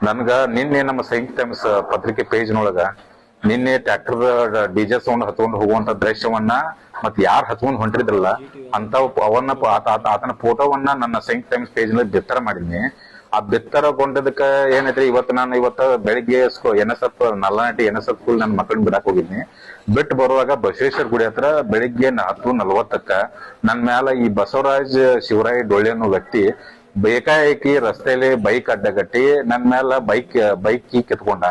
ನನ್ಗ ನಿನ್ನೆ ನಮ್ಮ ಸೈನ್ಸ್ ಟೈಮ್ಸ್ ಪತ್ರಿಕೆ ಪೇಜ್ನೊಳಗ ನಿನ್ನೆ ಟ್ರ್ಯಾಕ್ಟರ್ ಡಿಜೆ ಸೌಂಡ್ ಹತ್ಕೊಂಡು ಹೋಗುವಂತ ದೃಶ್ಯವನ್ನ ಮತ್ ಯಾರು ಹತ್ಕೊಂಡ್ ಹೊಂಟಿದ್ರಲ್ಲ ಅಂತ ಆತನ ಫೋಟೋವನ್ನ ನನ್ನ ಸೈನ್ಸ್ ಟೈಮ್ಸ್ ಪೇಜ್ ನಲ್ಲಿ ಬಿತ್ತರ ಮಾಡಿದ್ನಿ. ಆ ಬಿತ್ತರಗೊಂಡದಕ್ಕ ಏನೈತ್ರಿ, ಇವತ್ತು ಬೆಳಿಗ್ಗೆ NSF ನಲ್ಲನಟಿ NSF ಸ್ಕೂಲ್ ನನ್ನ ಮಕ್ಕಳನ್ನ ಬಿಡಾಕ್ ಹೋಗಿದ್ನಿ. ಬಿಟ್ಟು ಬರುವಾಗ ಬಸವೇಶ್ವರ ಗುಡಿ ಹತ್ರ ಬೆಳಿಗ್ಗೆ 10:40ಕ್ಕ ನನ್ ಮ್ಯಾಲ ಈ ಬಸವರಾಜ್ ಶಿವರಾಯ್ ಡೊಳ್ಳಿ ಅನ್ನೋ ವ್ಯಕ್ತಿ ಬೇಕಾಏಕಿ ರಸ್ತೆಯಲ್ಲಿ ಬೈಕ್ ಅಡ್ಡಗಟ್ಟಿ ನನ್ ಮ್ಯಾಲ ಬೈಕ್ ಕಿತ್ಕೊಂಡ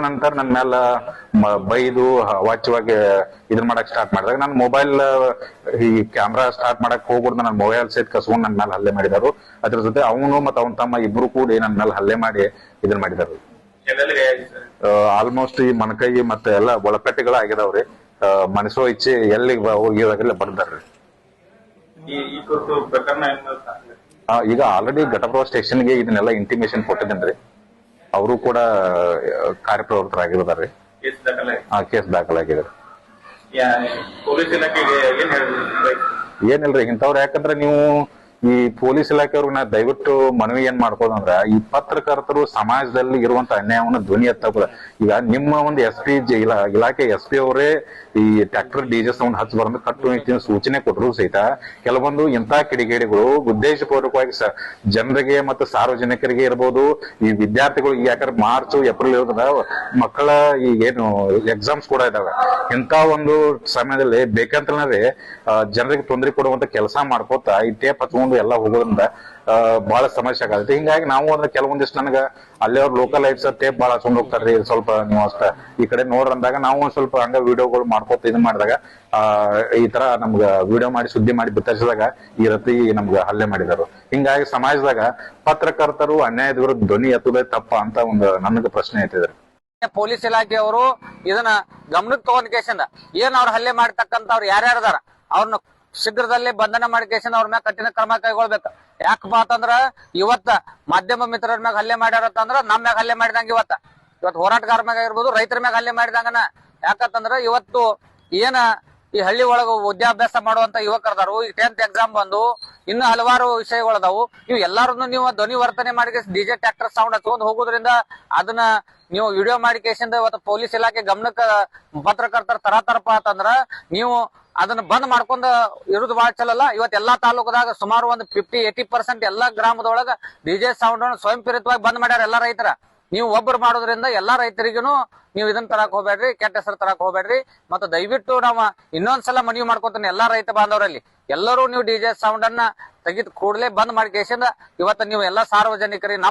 ನಂತರ ನನ್ ಮ್ಯಾಲ ಬೈದು ವಾಚ್ಯವಾಗಿ ಇದನ್ ಮಾಡಕ್ ಸ್ಟಾರ್ಟ್ ಮಾಡಿದಾಗ ನನ್ ಮೊಬೈಲ್ ಈ ಕ್ಯಾಮ್ರಾ ಸ್ಟಾರ್ಟ್ ಮಾಡಕ್ ಹೋಗ್ಬಿಡ್ದು ನನ್ನ ಮೊಬೈಲ್ ಸಹಿತ ಕಸ್ಕೊಂಡ್ ನನ್ ಮೇಲೆ ಹಲ್ಲೆ ಮಾಡಿದಾರು. ಅದ್ರ ಜೊತೆ ಅವನು ಮತ್ತ ಅವನ ತಮ್ಮ ಇಬ್ರು ಕೂಡಿ ನನ್ ಮೇಲೆ ಹಲ್ಲೆ ಮಾಡಿ ಇದನ್ ಮಾಡಿದಾರು. ಆಲ್ಮೋಸ್ಟ್ ಈ ಮನಕೈ ಮತ್ತೆ ಎಲ್ಲ ಒಳಪೆಟ್ಟೆಗಳ ಆಗಿದಾವ್ರಿ. ಮನಸೋ ಇಚ್ಛೆ ಎಲ್ಲಿಗೆ ಹೋಗಿದಾಗಲ್ಲ ಬರ್ದಾರ್ರಿ. ಈಗ ಆಲ್ರೆಡಿ ಘಟಪ್ರಭಾ ಸ್ಟೇಷನ್ಗೆ ಇದನ್ನೆಲ್ಲ ಇಂಟಿಮೇಶನ್ ಕೊಟ್ಟಿದ್ದೇನ್ರಿ. ಅವರು ಕೂಡ ಕಾರ್ಯಪ್ರವೃತ್ತರಾಗಿರ್ತಾರ್ರಿ. ಕೇಸ್ ದಾಖಲಾಗಿದೆ. ಏನಿಲ್ರಿ ಇಂಥವ್ರು, ಯಾಕಂದ್ರೆ ನೀವು ಈ ಪೊಲೀಸ್ ಇಲಾಖೆಯವ್ರಿಗೆ ನಾ ದಯವಿಟ್ಟು ಮನವಿ ಏನ್ ಮಾಡ್ಕೋದಂದ್ರ, ಈ ಪತ್ರಕರ್ತರು ಸಮಾಜದಲ್ಲಿ ಇರುವಂತ ಅನ್ಯಾಯವನ್ನು ಧ್ವನಿ ಎತ್ತಬಹುದು. ಈಗ ನಿಮ್ಮ ಒಂದು SP ಇಲಾಖೆ SP ಅವರೇ ಈ ಟ್ರ್ಯಾಕ್ಟರ್ ಡಿಜೆ ಸೌಂಡ್ ಹಚ್ಚಬಾರ್ದು ಕಟ್ಟುನಿಟ್ಟಿನ ಸೂಚನೆ ಕೊಟ್ಟರು ಸಹಿತ ಕೆಲವೊಂದು ಇಂತಹ ಕಿಡಿಗೇಡಿಗಳು ಉದ್ದೇಶಪೂರ್ವಕವಾಗಿ ಜನರಿಗೆ ಮತ್ತು ಸಾರ್ವಜನಿಕರಿಗೆ ಇರ್ಬೋದು, ಈ ವಿದ್ಯಾರ್ಥಿಗಳು ಯಾಕಂದ್ರೆ ಮಾರ್ಚ್ ಏಪ್ರಿಲ್ ಇರೋದ್ರ ಮಕ್ಕಳ ಈಗೇನು ಎಕ್ಸಾಮ್ಸ್ ಕೂಡ ಇದಾವೆ, ಇಂತ ಒಂದು ಸಮಯದಲ್ಲಿ ಬೇಕಂತಲೇ ಜನರಿಗೆ ತೊಂದರೆ ಕೊಡುವಂತ ಕೆಲಸ ಮಾಡ್ಕೋತ ಈ ಟೇಪ್ ಹಚ್ಕೊಂಡು ಎಲ್ಲ ಹೋಗೋದ್ರಿಂದ ಬಹಳ ಸಮಸ್ಯೆ ಆಗತ್ತೆ. ಹಿಂಗಾಗಿ ನಾವು ಅಂದ್ರೆ ಕೆಲವೊಂದಿಷ್ಟು ನನಗ ಅಲ್ಲಿ ಅವ್ರ ಲೋಕಲ್ ಲೈಟ್ಸ್ ಟೇಪ್ ಬಹಳ ಹಚ್ಕೊಂಡು ಹೋಗ್ತಾರ್ರಿ, ಸ್ವಲ್ಪ ನೀವು ಅಷ್ಟ ಈ ಕಡೆ ನೋಡ್ರಂದಾಗ ನಾವು ಒಂದ್ ಸ್ವಲ್ಪ ಹಂಗ ವಿಡಿಯೋಗಳು ಮಾಡ್ಕೋತ ಇದನ್ ಮಾಡಿದಾಗ ಈ ತರ ನಮ್ಗ ವಿಡಿಯೋ ಮಾಡಿ ಸುದ್ದಿ ಮಾಡಿ ಬಿತ್ತರಿಸಿದಾಗ ಈ ರೀತಿ ನಮ್ಗ ಹಲ್ಲೆ ಮಾಡಿದಾರು. ಹಿಂಗಾಗಿ ಸಮಾಜದಾಗ ಪತ್ರಕರ್ತರು ಅನ್ಯಾಯದ ವಿರುದ್ಧ ಧ್ವನಿ ಎತ್ತುದೇ ತಪ್ಪ ಅಂತ ಒಂದು ನನಗ ಪ್ರಶ್ನೆ ಐತಿದ್ರಿ. ಪೊಲೀಸ್ ಇಲಾಖೆಯವರು ಇದನ್ನ ಗಮನಕ್ಕೆ ತಗೊಂಡ್ ಕೇಸಿಂದ ಏನ್ ಅವ್ರ ಹಲ್ಲೆ ಮಾಡ್ತಕ್ಕಂಥವ್ರು ಯಾರ್ಯಾರದಾರ ಅವ್ರನ್ನ ಶೀಘ್ರದಲ್ಲೇ ಬಂಧನ ಮಾಡಿ ಕೇಸಿಂದ ಅವ್ರ ಮ್ಯಾಗ ಕಠಿಣ ಕ್ರಮ ಕೈಗೊಳ್ಬೇಕು. ಯಾಕಪ್ಪ ಅಂತಂದ್ರ ಇವತ್ತ ಮಾಧ್ಯಮ ಮಿತ್ರರ ಮ್ಯಾಗ ಹಲ್ಲೆ ಮಾಡ್ಯಾರತ್ತಂದ್ರ ನಮ್ ಮ್ಯಾಗ ಹಲ್ಲೆ ಮಾಡಿದಂಗ ಇವತ್ತು ಹೋರಾಟಗಾರ ಮ್ಯಾಗ ಇರ್ಬೋದು, ರೈತರ ಮ್ಯಾಗ ಹಲ್ಲೆ ಮಾಡಿದಂಗನ. ಯಾಕಂತಂದ್ರ ಇವತ್ತು ಏನ ಈ ಹಳ್ಳಿ ಒಳಗ ವಿದ್ಯಾಭ್ಯಾಸ ಮಾಡುವಂತ ಯುವಕರದಾರು, ಈ 10th ಎಕ್ಸಾಮ್ ಬಂದು ಇನ್ನು ಹಲವಾರು ವಿಷಯಗಳದಾವು. ಇವು ಎಲ್ಲಾರನ್ನು ನೀವು ಧ್ವನಿ ವರ್ತನೆ ಮಾಡಿ ಡಿಜೆ ಟ್ರ್ಯಾಕ್ಟರ್ ಸೌಂಡ್ ಹಚ್ಕೊಂಡ್ ಹೋಗೋದ್ರಿಂದ ಅದನ್ನ ನೀವು ವಿಡಿಯೋ ಮಾಡಿ ಕೇಸಿಂದ ಇವತ್ತು ಪೊಲೀಸ್ ಇಲಾಖೆ ಗಮನಕ್ಕ ಪತ್ರಕರ್ತರ ತರತಾರಪ್ಪ ಅಂತಂದ್ರ ನೀವು ಅದನ್ನ ಬಂದ್ ಮಾಡ್ಕೊಂಡ್ ಇರುದು ಬಾಳ ಚಲಲ್ಲ. ಇವತ್ತು ಎಲ್ಲಾ ತಾಲೂಕದಾಗ ಸುಮಾರು ಒಂದು 50-80% ಎಲ್ಲಾ ಗ್ರಾಮದೊಳಗ ಡಿಜೆ ಸೌಂಡ್ ಸ್ವಯಂ ಪ್ರೇರಿತವಾಗಿ ಬಂದ್ ಮಾಡ್ಯಾರ ಎಲ್ಲಾ ರೈತರ. ನೀವು ಒಬ್ಬರು ಮಾಡೋದ್ರಿಂದ ಎಲ್ಲಾ ರೈತರಿಗೂ ನೀವು ಇದನ್ನ ತರಕ್ ಹೋಗ್ಬೇಡ್ರಿ, ಕೆಟ್ಟ ಹೆಸರು ತರಕ್ ಹೋಗ್ಬೇಡ್ರಿ. ಮತ್ತು ದಯವಿಟ್ಟು ನಾವು ಇನ್ನೊಂದ್ಸಲ ಮನವಿ ಮಾಡ್ಕೊತಾನೆ ಎಲ್ಲಾ ರೈತ ಬಾಂಧವರಲ್ಲಿ, ಎಲ್ಲರೂ ನೀವು ಡಿಜೆ ಸೌಂಡ್ ಅನ್ನ ತೆಗೆದು ಕೂಡಲೇ ಬಂದ್ ಮಾಡಿ ಕೇಸಿಂದ ಇವತ್ತು ನೀವು ಎಲ್ಲಾ ಸಾರ್ವಜನಿಕರಿಗೆ